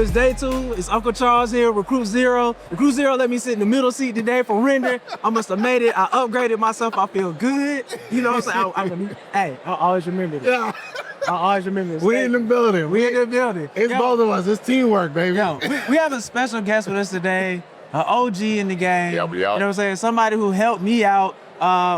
It's day 2. It's Uncle Charles here, Recruit Zero. Recruit Zero let me sit in the middle seat today for render. I must have made it. I upgraded myself. I feel good. You know what I'm saying? Hey, I always remember this. Yeah. I always remember this. We in the building. We in the building. It's both of us. It's teamwork, baby. Yo, we have a special guest with us today, an OG in the game. Yep. You know what I'm saying? Somebody who helped me out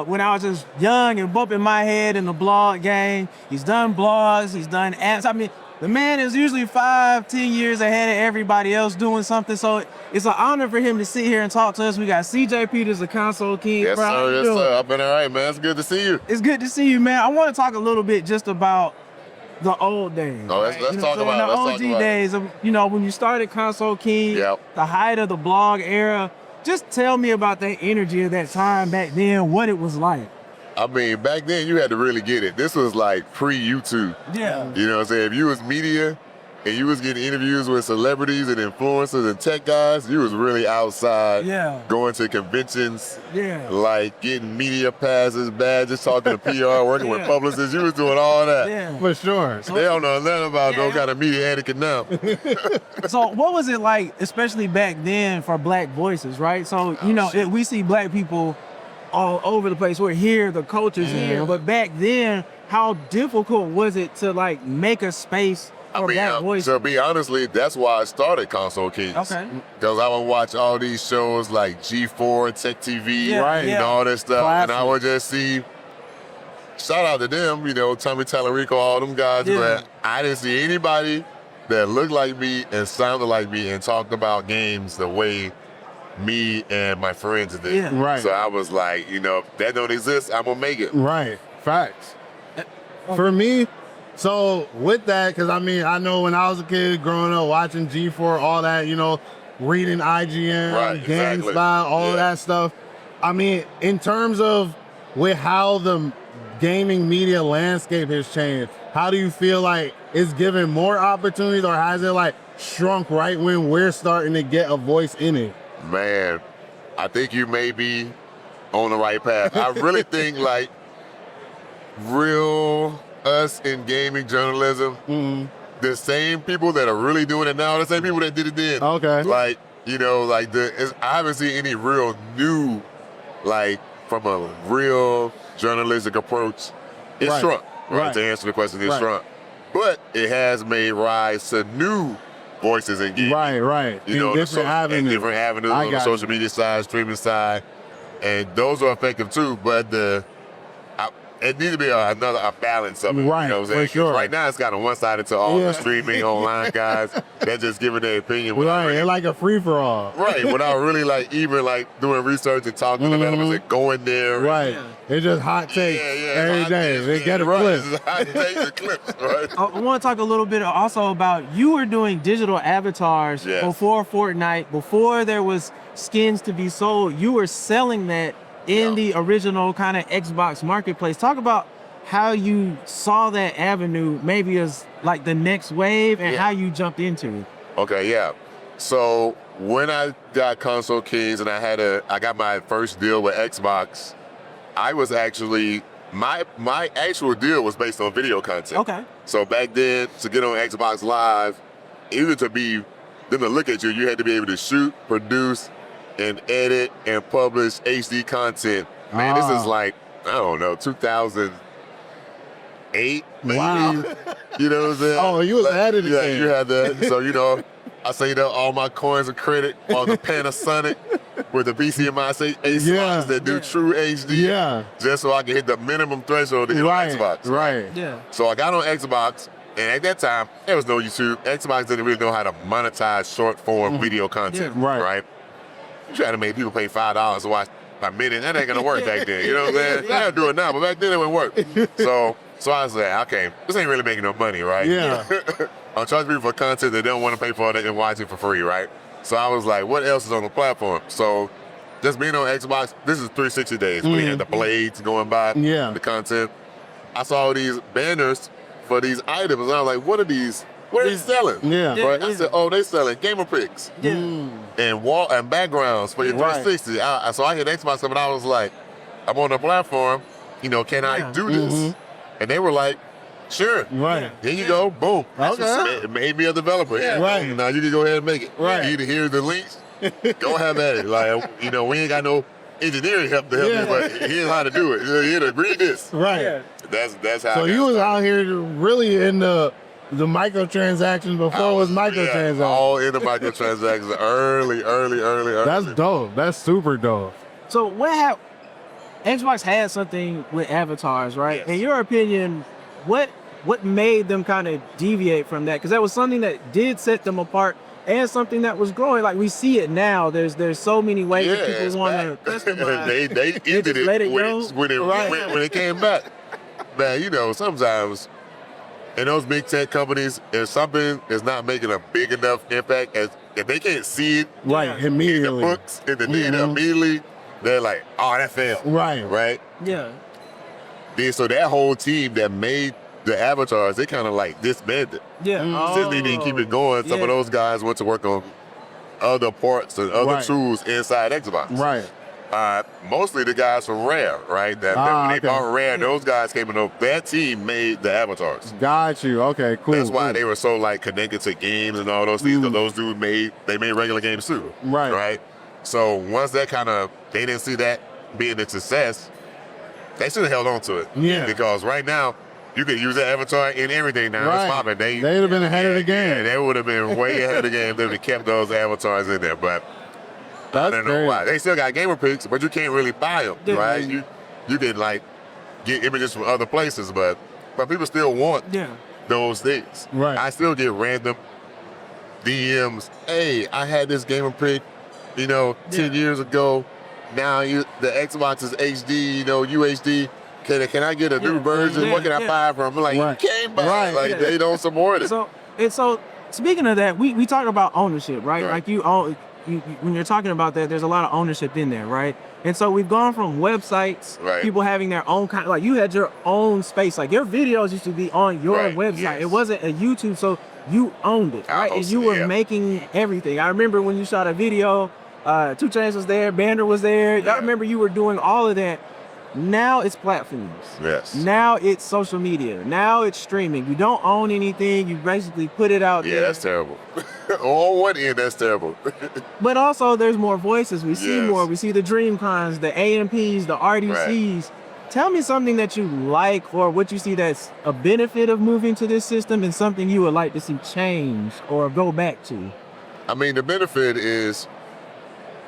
when I was just young and bumping my head in the blog game. He's done blogs, he's done apps. I mean, the man is usually 5-10 years ahead of everybody else doing something. So it's an honor for him to sit here and talk to us. We got CJ Peters, the Konsole Kings. Yes, bro. sir. Yes, sir. I've been all right, man. It's good to see you. It's good to see you, man. I want to talk a little bit just about the old days. Oh, let's talk about it. The OG days of, you know, when you started Konsole Kings, the height of the blog era. Just tell me about that energy of that time back then, what it was like. I mean, back then you had to really get it. This was like pre-YouTube. Yeah. You know what I'm saying? If you was media and you was getting interviews with celebrities and influencers and tech guys, you was really outside going to conventions, like getting media passes, badges, talking to PR, working with publicists. You was doing all that. Yeah. For sure. They don't know nothing about no kind of media etiquette now. So what was it like, especially back then for Black voices, right? So, you know, we see Black people all over the place. We're here, the culture's here. But back then, how difficult was it to like make a space for Black voices? To be honestly, that's why I started Konsole Kings. Okay. Because I would watch all these shows like G4, Tech TV, and all that stuff. Classic. And I would just see, shout out to them, you know, Tommy Tallarico, all them guys, but I didn't see anybody that looked like me and sounded like me and talked about games the way me and my friends did. Yeah. Right. So I was like, you know, if that don't exist, I'm gonna make it. Right. Facts. For me, so with that, because I mean, I know when I was a kid growing up watching G4, all that, you know, reading IGN, GameSpot, all of that stuff. I mean, in terms of with how the gaming media landscape has changed, how do you feel like it's given more opportunities, or has it like shrunk right when we're starting to get a voice in it? Man, I think you may be on the right path. I really think like real us in gaming journalism, the same people that are really doing it now, the same people that did it then. Okay. Like, you know, like I haven't seen any real new, like from a real journalistic approach. It's shrunk, right? To answer the question, it's shrunk. But it has made rise to new voices in gaming. Right. You know, different avenues. different avenues on the social media side, streaming side, and those are effective too. But it needs to be a balance of it. Right, you know what I'm saying? for sure. Right now, it's got a one-sided to all the streaming online guys that just giving their opinion. Right, it's like a free-for-all. Right, without really like even like doing research and talking to developers and going there. Right, it's just hot takes every day. They get a clip. It's hot takes and clips, right? I want to talk a little bit also about, you were doing digital avatars before Fortnite, before there was skins to be sold. You were selling that in the original kind of Xbox marketplace. Talk about how you saw that avenue maybe as like the next wave and how you jumped into it. Okay, so when I got Konsole Kings and I got my first deal with Xbox, I was actually, my actual deal was based on video content. Okay. So back then, to get on Xbox Live, even to be, them to look at you, you had to be able to shoot, produce, and edit and publish HD content. Man, this is like, I don't know, 2008, maybe. Wow. You know what I'm saying? Oh, you was ahead of the game. You had that. So, you know, I saved up all my coins of credit on the Panasonic with the BCMI slots that do true HD. Just so I can hit the minimum threshold to get on Xbox. Right. Yeah. So I got on Xbox, and at that time, there was no YouTube. Xbox didn't really know how to monetize short form video content. Right. You try to make people pay $5 to watch a minute, that ain't gonna work back then. You know what I'm saying? I gotta do it now, but back then it wouldn't work. So I was like, okay, this ain't really making no money, right? Yeah. I'm charging people for content they don't want to pay for it and watch it for free, right? So I was like, what else is on the platform? So just being on Xbox, this is 360 days. We had the Blades going by, the content. I saw these banners for these items, and I was like, what are these? What are they selling? Right? I said, oh, they selling gamerpics and wall and backgrounds for your 360. So I hit Xbox up and I was like, I'm on the platform, you know, can I do this? And they were like, Sure. Right. Here you go. Boom. Okay. It made me a developer. Yeah. Right. Now you can go ahead and make it. Right. Either here's the links. Go have at it. Like, you know, we ain't got no engineering help to help you, but here's how to do it. Here to read this. Right. Yeah. That's how. So you was out here really in the microtransactions before it was microtransactions. Yeah, all in the microtransactions early. That's dope. That's super dope. So Xbox had something with avatars, right? Yes. In your opinion, what made them kind of deviate from that? Because that was something that did set them apart and something that was growing. Like we see it now. There's so many ways that people want to customize. they ended let it it when go. when it came back. Man, you know, sometimes in those big tech companies, if something is not making a big enough impact, as if they can't see it immediately in the books, in the data immediately, they're like, oh, that failed. Right? Yeah. Then so that whole team that made the avatars, they kind of like disbanded. Yeah. Since they didn't keep it going, some of those guys went to work on other parts and other tools inside Xbox. Right. Mostly the guys from Rare, right? When they bought Rare, those guys came in. That team made the avatars. Got you. Okay, cool. That's why they were so like connected to games and all those things. 'Cause those dudes made regular games too. Right. So once that they didn't see that being a success, they should have held on to it. Yeah. Because right now, you could use that avatar in everything now. It's popping. They'd have been ahead of the game. Yeah, they would have been way ahead of the game if they would have kept those avatars in there. But I don't know why. They still got gamerpics, but you can't really buy them, right? You can like get images from other places, but people still want those things. Right. I still get random DMs. Hey, I had this gamerpic, 10 years ago. Now the Xbox is HD, UHD. Can I get a new version? What can I buy from? I'm like, you can't buy it. Like, they don't support it. So speaking of that, we talked about ownership, right? Like you own. When you're talking about that, there's a lot of ownership in there, right? And so we've gone from websites, people having their own kind, like you had your own space, like your videos used to be on your website. Yes. It wasn't a YouTube, so you owned it, right? And you were making everything. I remember when you shot a video, 2 Chainz was there, Bander was there. I remember you were doing all of that. Now it's platforms. Yes. Now it's social media. Now it's streaming. You don't own anything. You basically put it out there. Yeah, that's terrible. On one end, that's terrible. But also, there's more voices. We see more. We see the DreamCons, the AMPs, the RDCs. Tell me something that you like or what you see that's a benefit of moving to this system and something you would like to see change or go back to. I mean, the benefit is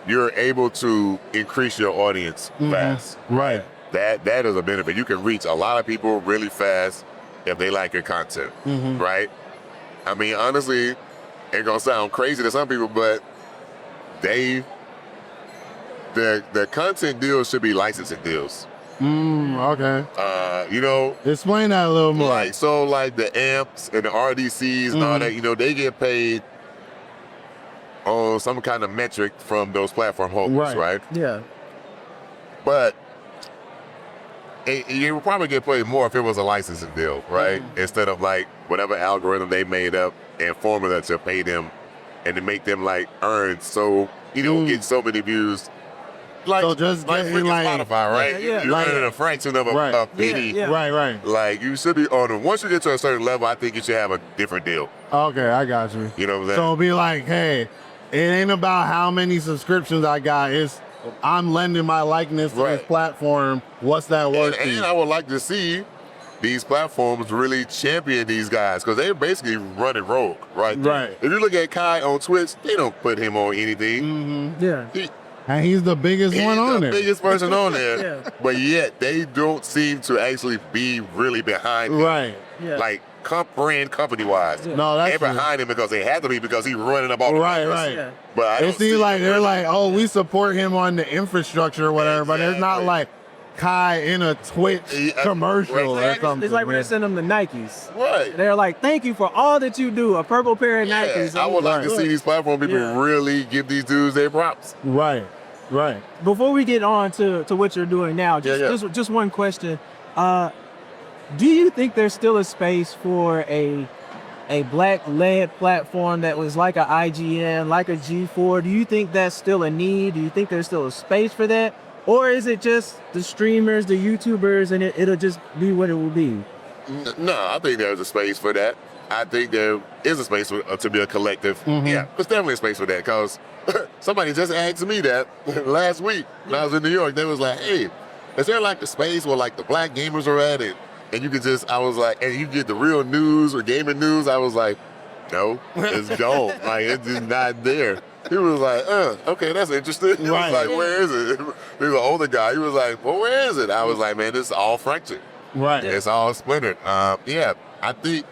you're able to increase your audience fast. Right. That is a benefit. You can reach a lot of people really fast if they like your content, right? I mean, honestly, it's gonna sound crazy to some people, but the content deals should be licensing deals. Okay. Explain that a little more. Like the amps and the RDCs and all that, they get paid on some kind of metric from those platform holders, right? Yeah. But you would probably get paid more if it was a licensing deal, right? Instead of like whatever algorithm they made up and formula to pay them and to make them like earn get so many views. Like just like getting like Spotify, right? You're earning a fraction of a penny. Right. Like you should be on once you get to a certain level, I think you should have a different deal. Okay, I got you. You know what I'm saying? So it'll be like, hey, it ain't about how many subscriptions I got. It's I'm lending my likeness to this platform. What's that worth? And I would like to see these platforms really champion these guys because they're basically running rogue, right? Right. If you look at Kai on Twitch, they don't put him on anything. And he's the biggest one on there. He's the biggest person on there. But yet they don't seem to actually be really behind him. Right. Like brand company wise. No, that's they're behind him because they have to be because he's running about the Right. But I it seems like they're like, oh, we support him on the infrastructure or whatever, but it's not like Kai in a Twitch commercial or something. It's like we're sending them the Nikes. Right. They're like, thank you for all that you do. A purple pair of Nikes. I would like to see these platform people really give these dudes their props. Right. Before we get on to what you're doing now, just one question. Do you think there's still a space for a black-led platform that was like a IGN, like a G4? Do you think that's still a need? Do you think there's still a space for that? Or is it just the streamers, the YouTubers, and it'll just be what it will be? No, I think there's a space for that. I think there is a space to be a collective. Yeah, there's definitely a space for that because somebody just asked me that last week when I was in New York. They was like, hey, is there like the space where like the black gamers are at it? And you could just, I was like, and you get the real news or gaming news. I was like, no, it's gone. Like, it's just not there. He was like, okay, that's interesting. He was like, where is it? He was an older guy. He was like, well, where is it? I was like, man, it's all fractured. Right. It's all splintered. Yeah, I think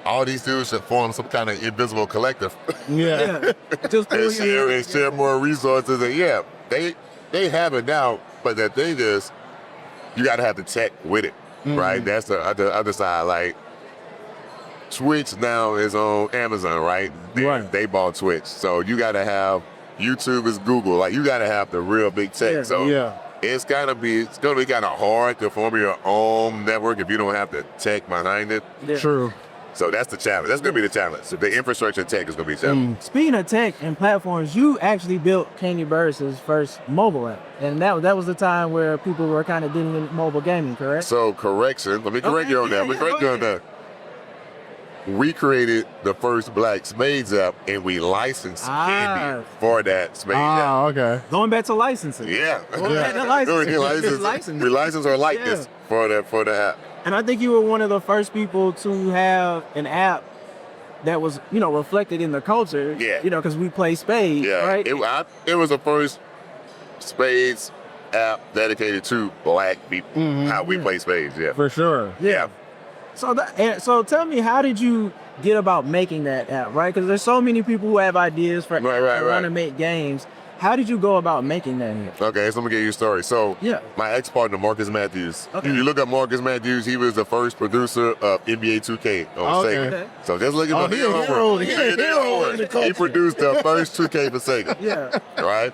all these dudes should form some kind of invisible collective. Yeah. Just and share more resources. And yeah, they have it now, but the thing is, you got to have the tech with it, right? That's the other side. Like, Twitch now is on Amazon, right? They bought Twitch. So you got to have, YouTube is Google. Like, you got to have the real big tech. It's going to be kind of hard to form your own network if you don't have the tech behind it. True. So that's the challenge. That's going to be the challenge. So the infrastructure and tech is going to be a challenge. Speaking of tech and platforms, you actually built Candy Burst's first mobile app. And that was the time where people were kind of getting into mobile gaming, correct? So correction. Let me correct you on that. Let me correct you on that. We created the first Black Spades app, and we licensed Candy for that Spades app. Okay. Going back to licensing. Yeah. Going back to licensing. We licensed our likeness for the app. And I think you were one of the first people to have an app that was, reflected in the culture. Yeah. Because we play spades, right? It was the first Spades app dedicated to Black people, how we play spades, For sure. Yeah. So tell me, how did you get about making that app, right? Because there's so many people who have ideas for want to make games. How did you go about making that app? Okay, so I'm gonna give you a story. So my ex-partner, Marcus Matthews. If you look at Marcus Matthews, he was the first producer of NBA 2K on Sega. Okay. So just look at he produced the first 2K for Sega. Right?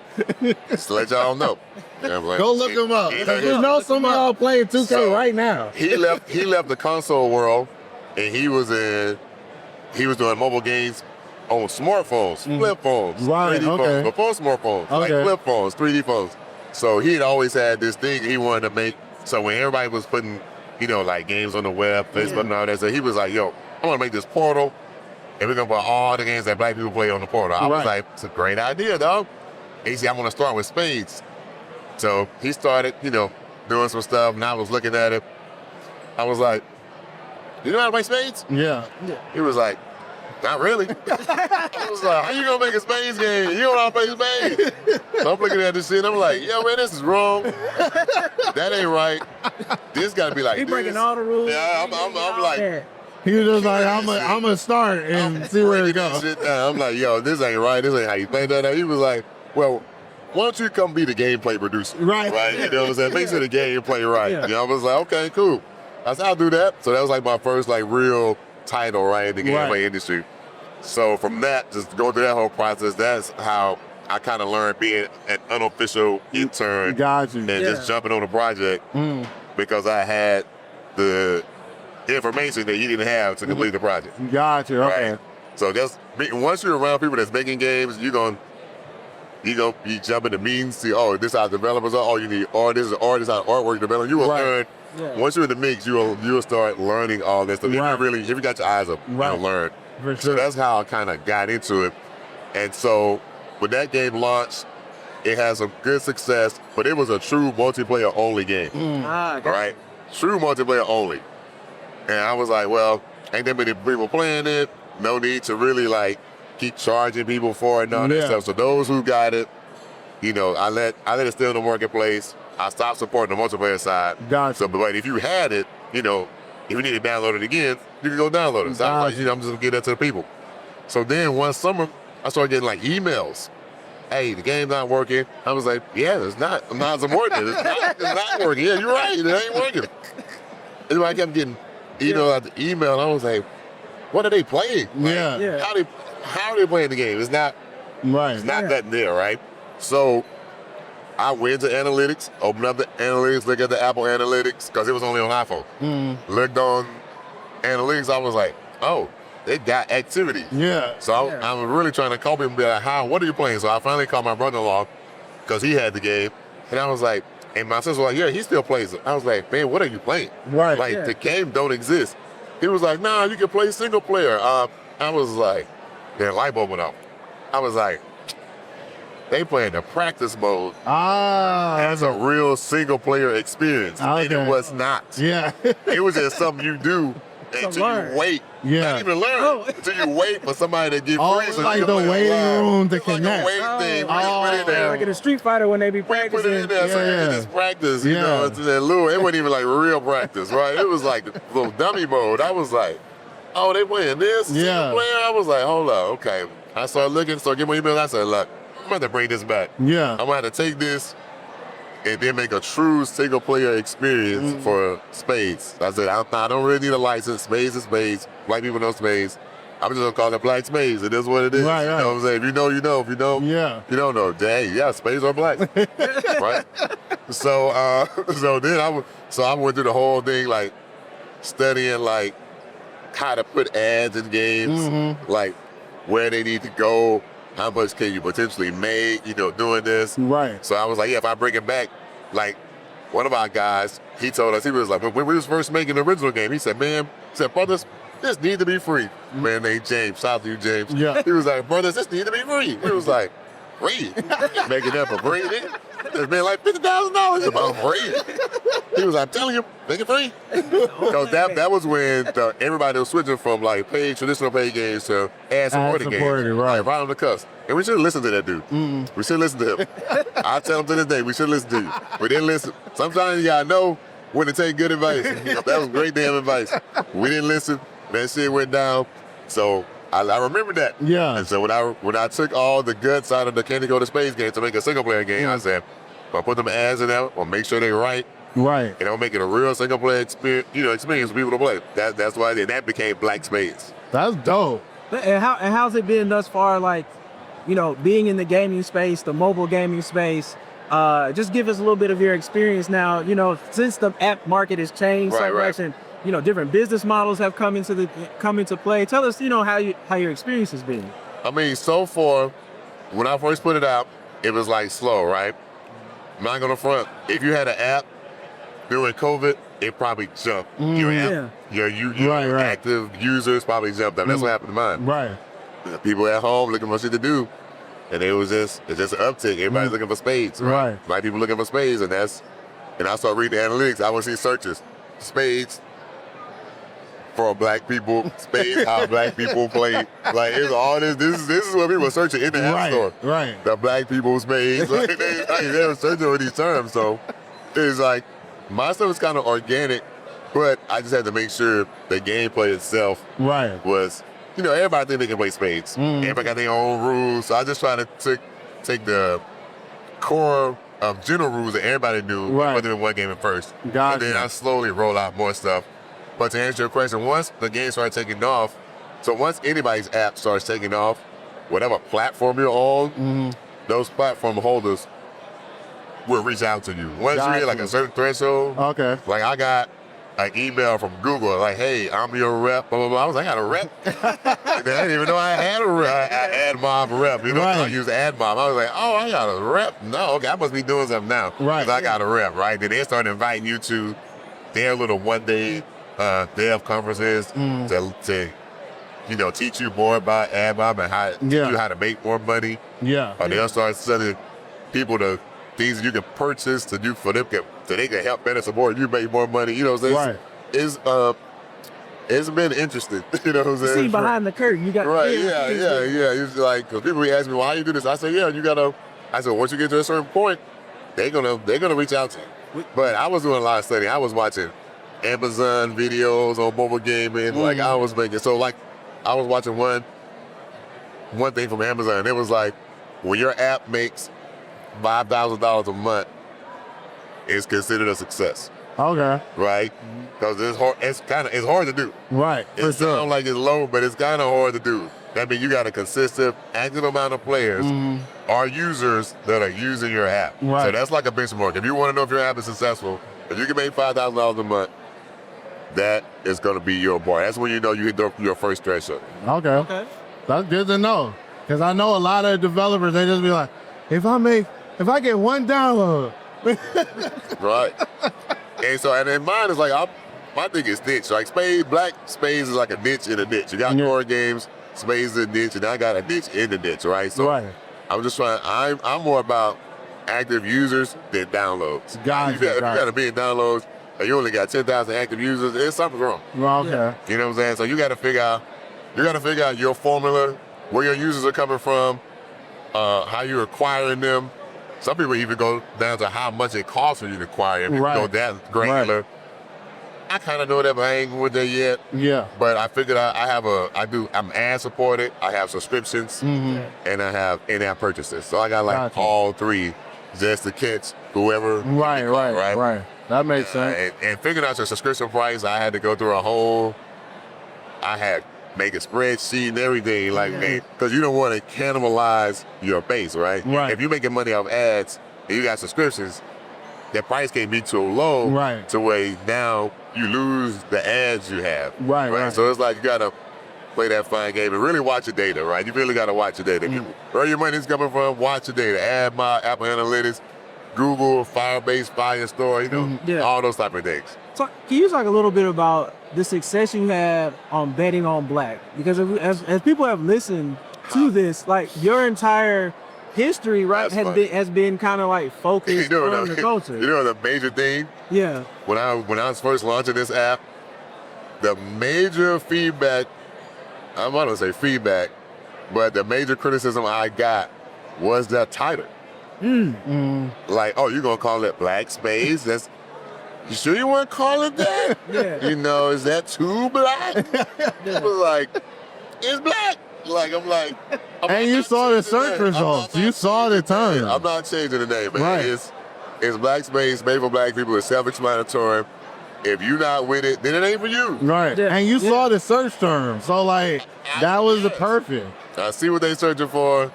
Just to let y'all know. Go look him up. You know some of y'all playing 2K right now. He left the console world, and he was doing mobile games on smartphones, flip phones, 3D phones, before smartphones, like flip phones, 3D phones. So he had always had this thing he wanted to make. So when everybody was putting, like games on the web, Facebook and all that, so he was like, yo, I want to make this portal, and we're going to put all the games that Black people play on the portal. I was like, it's a great idea, dog. And he said, I want to start with spades. So he started, doing some stuff, and I was looking at it. I was like, you know how to play spades? Yeah. He was like, not really. I was like, how you gonna make a spades game? You don't know how to play spades. So I'm looking at this shit, and I'm like, yo, man, this is wrong. That ain't right. This gotta be like He this. breaking all the rules. Yeah, I'm like, he was just like, I'm gonna start and see where it goes. I'm like, yo, this ain't right. This ain't how you play that. He was like, well, why don't you come be the gameplay producer? Right. You know what I'm saying? Make sure the gameplay right. I was like, okay, cool. I said, I'll do that. So that was like my first real title, right, in the gameplay industry. So from that, just going through that whole process, that's how I kind of learned being an unofficial intern. And just jumping on a project because I had the information that you didn't have to complete the project. Okay. So just once you're around people that's making games, you're gonna be jumping the means, see, this is how developers are, you need art, this is art, this is how artwork development. You will learn. Once you're in the mix, you'll start learning all this stuff. If you got your eyes up, you'll learn. So that's how I kind of got into it. And so when that game launched, it had some good success, but it was a true multiplayer only game. Right? True multiplayer only. And I was like, well, ain't that many people playing it? No need to really keep charging people for it and all that stuff. So those who got it, I let it stay in the marketplace. I stopped supporting the multiplayer side. So, but if you had it, if you need to download it again, you can go download it. So I was like, I'm just gonna give that to the people. So then one summer, I started getting emails. Hey, the game's not working. I was like, yeah, it's not. I'm not supporting it. It's not working. Yeah, you're right. It ain't working. And I kept getting after email, and I was like, what are they playing? How are they playing the game? It's not. It's not nothing there, right? So I went to analytics, opened up the analytics, looked at the Apple analytics, because it was only on iPhone. Looked on analytics, I was like, oh, they got activity. So I was really trying to call people and be like, what are you playing? So I finally called my brother-in-law, because he had the game, and I was like, And my sister was like, yeah, he still plays it. I was like, man, what are you playing? Right. Like, the game don't exist. He was like, nah, you can play single player. I was like, their light bulb went off. I was like, they playing the practice mode as a real single player experience. Okay. And it was not. Yeah. It was just something you do until you wait. Yeah. Not even learn. Until you wait for somebody to get free. It's So like you the can play waiting live. room to It's like connect. a waiting thing. We just put it in there. Like in a Street Fighter when they be Put it practicing. in there, so you just practice, you Yeah. know, it's that little, it wasn't even like real practice, right? It was like a little dummy mode. I was like, oh, they playing this? Single player? I was like, hold up, okay. I started looking, so give me email. I said, look, I'm going to bring this back. Yeah. I'm going to have to take this and then make a true single player experience for Spades. I said, I don't really need a license. Spades is Spades. White people know Spades. I'm just gonna call it Black Spades. It is what it is. Right, right. You know what I'm saying? If you know, you know. If you don't, Yeah. you don't know. Dang, yeah, Spades are black. Right? So then I went through the whole thing, like studying like how to put ads in games, like where they need to go, how much can you potentially make, you know, doing this. Right. So I was like, yeah, if I bring it back, like one of our guys, he told us, he was like, when we was first making the original game, he said, brothers, this need to be free. Man named James, shout out to you, James. Yeah. He was like, brothers, this need to be free. He was like, free? Making that for free? It's been like $50,000 about free. He was like, I'm telling you, make it free. Because that was when everybody was switching from like traditional paid games to ad-supported games. Right. Like, right on the cusp. And we should listen to that dude. We should listen to him. I tell him to this day, we should listen to you. We didn't listen. Sometimes you gotta know when to take good advice. That was great damn advice. We didn't listen. That shit went down. So I remember that. Yeah. And so when I took all the guts out of the Candy Go to Spades game to make a single player game, I said, I'll put them ads in there, I'll make sure they're right. Right. And I'll make it a real single player experience for people to play. That's why that became Black Spades. That's dope. And how's it been thus far, like, you know, being in the gaming space, the mobile gaming space? Just give us a little bit of your experience now, you know, since the app market has changed so much and, you know, different business models have come into play. Tell us, you know, how your experience has been. I mean, so far, when I first put it out, it was like slow, right? I'm not gonna front. If you had an app during COVID, it probably jumped. Your app, your active users probably jumped up. That's what happened to mine. Right. People at home looking for shit to do, and it's just an uptick. Everybody's looking for spades. Right. White people looking for spades, and I started reading the analytics. I would see searches, spades for black people, spades how black people play. Like it's all this. This is what people are searching in the app store. Right. The black people spades. Like, they were searching for these terms. So it's like my stuff is kind of organic, but I just had to make sure the gameplay itself was. You know, everybody think they can play spades. Everybody got their own rules. So I just try to take the core of general rules that everybody knew, put them in one game at first. Gotcha. And then I slowly roll out more stuff. But to answer your question, once the game started taking off, so once anybody's app starts taking off, whatever platform you're on, those platform holders will reach out to you. Once you hit like a certain threshold, like I got an email from Google, like, hey, I'm your rep, blah, blah, blah. I was like, I got a rep? I didn't even know I had a rep. AdMob rep, you know, I use AdMob. I was like, oh, I got a rep? No, okay, I must be doing something now. Right. 'Cause I got a rep, right? Then they started inviting you to their little one-day dev conferences to you know, teach you more about AdMob and teach you how to make more money. Yeah. Or they'll start sending people to things that you can purchase to do for them so they can help better support you, make more money. You know what I'm saying? It's been interesting. You know what I'm saying? See behind the curtain, you got yeah. It's like, because people ask me, why you do this? I say, I said, once you get to a certain point, they're gonna reach out to you. But I was doing a lot of studying. I was watching Amazon videos on mobile gaming. Like I was watching one thing from Amazon. It was like, when your app makes $5,000 a month, it's considered a success. Okay. Right? Because it's hard to do. Right. It sounds like it's low, but it's kind of hard to do. That means you got a consistent, active amount of players or users that are using your app. Right. So that's like a benchmark. If you want to know if your app is successful, if you can make $5,000 a month, that is going to be your bar. That's when you know you hit your first threshold. Okay. That's good to know. Because I know a lot of developers, they just be like, if I get one download, Right. And so, and then mine is like, my thing is niche. Like Black Spades is like a niche in a niche. You got card games, Spades is a niche, and I got a niche in the niche, right? So I'm just trying, I'm more about active users than downloads. Gotcha. If you got a million downloads, and you only got 10,000 active users, there's something wrong. Well, okay. You know what I'm saying? So you got to figure out your formula, where your users are coming from, how you're acquiring them. Some people even go down to how much it costs for you to acquire them. Go that granular. I kind of know that, but I ain't with that yet. Yeah. But I figured I'm ad supported. I have subscriptions, and I have in-app purchases. So I got like all three just to catch whoever. Right. That makes sense. And figuring out your subscription price, I had to go through I had make a spreadsheet and everything, like, because you don't want to cannibalize your base, right? If you're making money off ads and you got subscriptions, that price can't be too low to where now you lose the ads you have. Right. So it's like you gotta play that fine game and really watch your data, right? You really gotta watch your data. Where your money's coming from, watch your data. AdMob, Apple Analytics, Google, Firebase, Firestore, all those type of things. So can you talk a little bit about the success you had on betting on black? Because as people have listened to this, like your entire history, has been kind of like focused on the culture. You know the major thing? Yeah. When I was first launching this app, the major feedback, I'm not gonna say feedback, but the major criticism I got was that title. Like, oh, you're gonna call it Black Spades? You sure you want to call it that? You know, is that too black? I was like, it's black. Like, and you saw the search results. You saw the time. I'm not changing the name, man. It's Black Spades, made for black people. It's self-explanatory. If you're not with it, then it ain't for you. Right. And you saw the search term. So, like, that was the perfect. I see what they're searching for.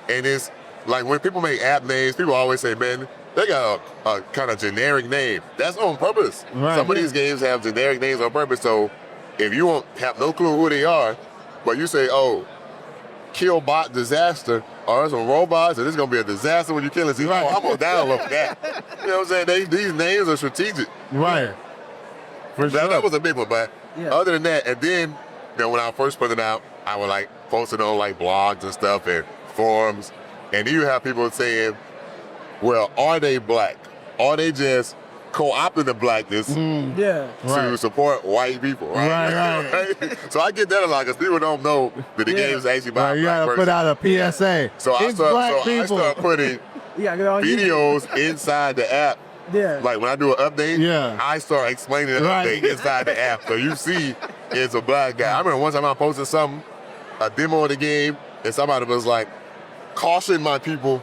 And it's like when people make app names, people always say, man, they got a kind of generic name. That's on purpose. Some of these games have generic names on purpose. So if you won't have no clue who they are, but you say, oh, kill bot disaster, or there's some robots, and it's gonna be a disaster when you kill it. I'm gonna download that. You know what I'm saying? These names are strategic. That was a big one, but other than that, and then when I first put it out, I would like post it on like blogs and stuff and forums, and you have people saying, well, are they black? Are they just co-opting the blackness to support white people? Right. So I get that a lot because people don't know that the game's actually by a black person. You gotta put out a PSA. So I start putting videos inside the app. Like when I do an update, I start explaining the update inside the app. So you see it's a black guy. I remember one time I posted something, a demo of the game, and somebody was like, caution my people,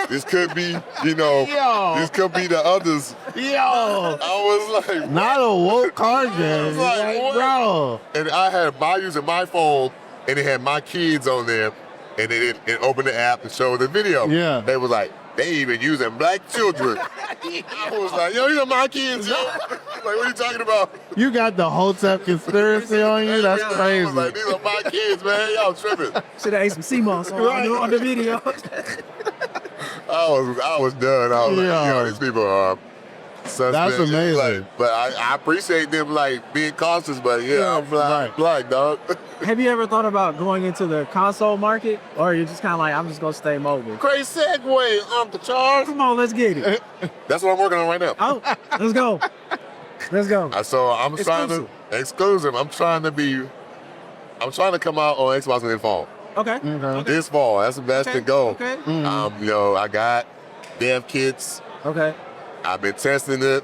this could be, this could be the others. I was like, what? Not a woke card game. I was like, bro. And I had using my phone, and it had my kids on there, and it opened the app and showed the video. They was like, they even using black children. I was like, yo, these are my kids, yo. Like, what are you talking about? You got the Hotep conspiracy on you? That's crazy. I was like, these are my kids, man. Y'all tripping. Should have ate some CMOS on the video. I was done. I was like, these people are suspect. That's amazing. But I appreciate them like being cautious, but I'm black, dog. Have you ever thought about going into the console market, or you're just kind of like, I'm just gonna stay mobile? Great segue, Uncle Charles. Come on, let's get it. That's what I'm working on right now. Oh, let's go. Let's go. So I'm trying to exclusive. I'm trying to come out on Xbox in the fall. Okay. This fall, that's the best to go. Okay. I got dev kits. Okay. I've been testing it.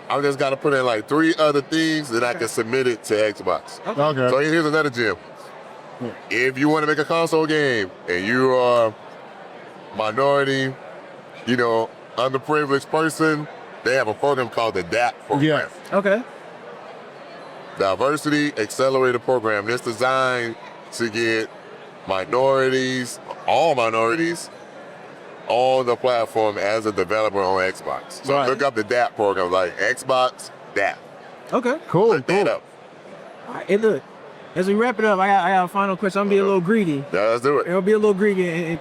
I just got to put in like 3 other things that I can submit it to Xbox. Okay. So here's another gem. If you want to make a console game and you are minority, underprivileged person, they have a program called the DAP program. Okay. Diversity Accelerator Program. It's designed to get all minorities, on the platform as a developer on Xbox. So look up the DAP program, like Xbox DAP. Okay. Cool. Look that up. All right, and look, as we wrap it up, I got a final question. I'm gonna be a little greedy. Yeah, let's do it. It'll be a little greedy. And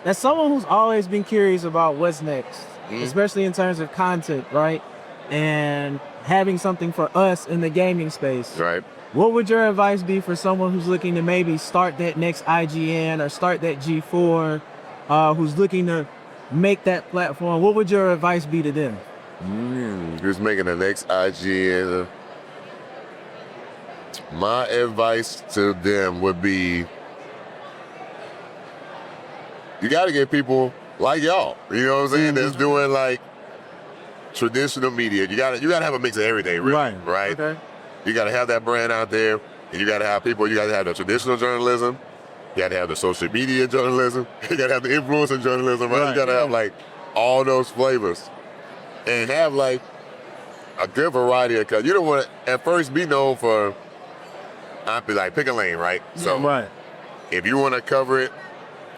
as someone who's always been curious about what's next, especially in terms of content, right? And having something for us in the gaming space. Right. What would your advice be for someone who's looking to maybe start that next IGN or start that G4, who's looking to make that platform? What would your advice be to them? Who's making the next IGN? My advice to them would be, you got to get people like y'all. You know what I'm saying? That's doing like traditional media. You gotta have a mix of everything, really, right? Okay. You gotta have that brand out there, and you gotta have people. You gotta have the traditional journalism. You gotta have the social media journalism. You gotta have the influencer journalism, right? You gotta have like all those flavors, and have like a good variety of. Cause you don't want to at first be known for. I'd be like pick a lane, right? So if you want to cover it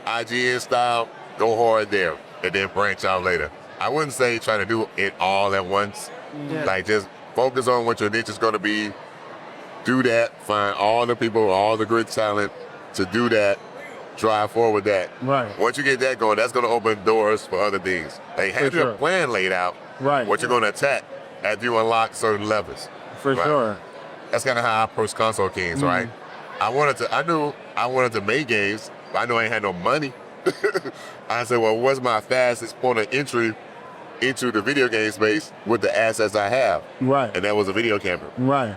IGN style, go hard there, and then branch out later. I wouldn't say try to do it all at once. Like just focus on what your niche is going to be. Do that. Find all the people, all the great talent to do that. Drive forward that. Right. Once you get that going, that's going to open doors for other things. Like have your plan laid out. Right. What you're going to attack after you unlock certain levels. For sure. That's kind of how I approached Konsole Kings, right? I knew I wanted to make games, but I knew I ain't had no money. I said, well, what's my fastest point of entry into the video game space with the assets I have? Right. And that was a video camera. Right.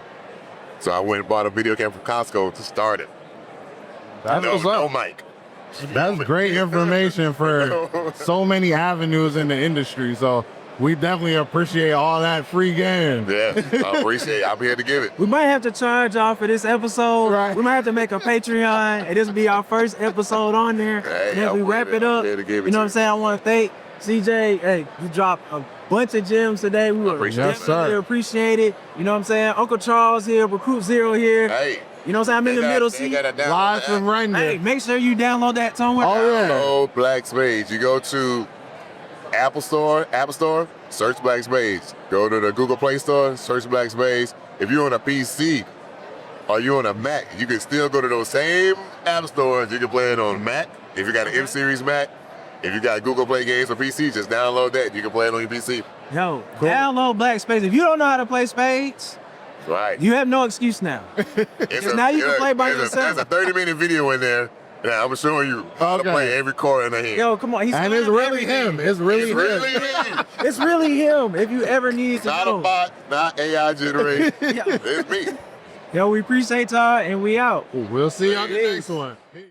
So I went and bought a video camera from Costco to start it. That's no mic. That's great information for so many avenues in the industry. So we definitely appreciate all that free game. Yeah, I appreciate it. I'll be here to give it. We might have to charge y'all for this episode. Right. We might have to make a Patreon, and this will be our first episode on there. Hey, and as we wrap it up, you know what I'm saying? I want to thank CJ. Hey, you dropped a bunch of gems today. We really appreciate it. You know what I'm saying? Uncle Charles here, Recruit Zero here. Hey. You know what I'm saying? I'm in the middle seat. Live from Render. Hey, make sure you download that somewhere. Download Black Spades. You go to App Store, search Black Spades. Go to the Google Play Store, search Black Spades. If you're on a PC or you're on a Mac, you can still go to those same app stores. You can play it on Mac. If you got an M-Series Mac, if you got Google Play games for PC, just download that. You can play it on your PC. Yo, download Black Spades. If you don't know how to play spades, you have no excuse now. Now you can play by yourself. There's a 30-minute video in there. Yeah, I'm showing you how to play every chord in the hand. Yo, come on. And it's really him. It's really him. It's really him. If you ever need to Not a bot, not AI generated. It's me. Yo, we appreciate y'all, and we out. We'll see you on the next one.